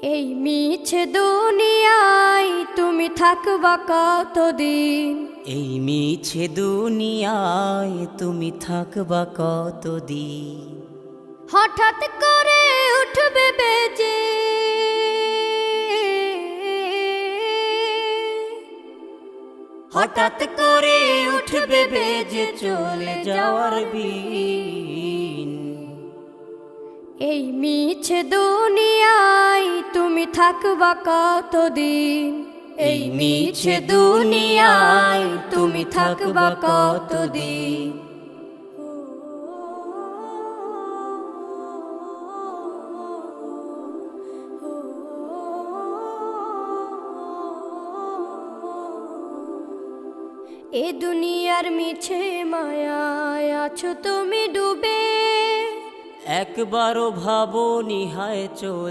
এই মিছে দুনিয়ায় তুমি থাকবা কতদিন? এই মিছে দুনিয়ায় তুমি থাকবা কতদিন? হঠাৎ করে উঠবে বেজে হঠাৎ করে উঠবে বেজে চলে যাওয়ার বিন। এই মিছে দুনিয়ায় তুমি থাকবা কতদিন? এই মিছে দুনিয়ায় তুমি থাকবা কতদিন? এ দুনিয়ার মিছে মায়ায় আছো তুমি ডুবে, একবারও ভাবো নিহায় চলে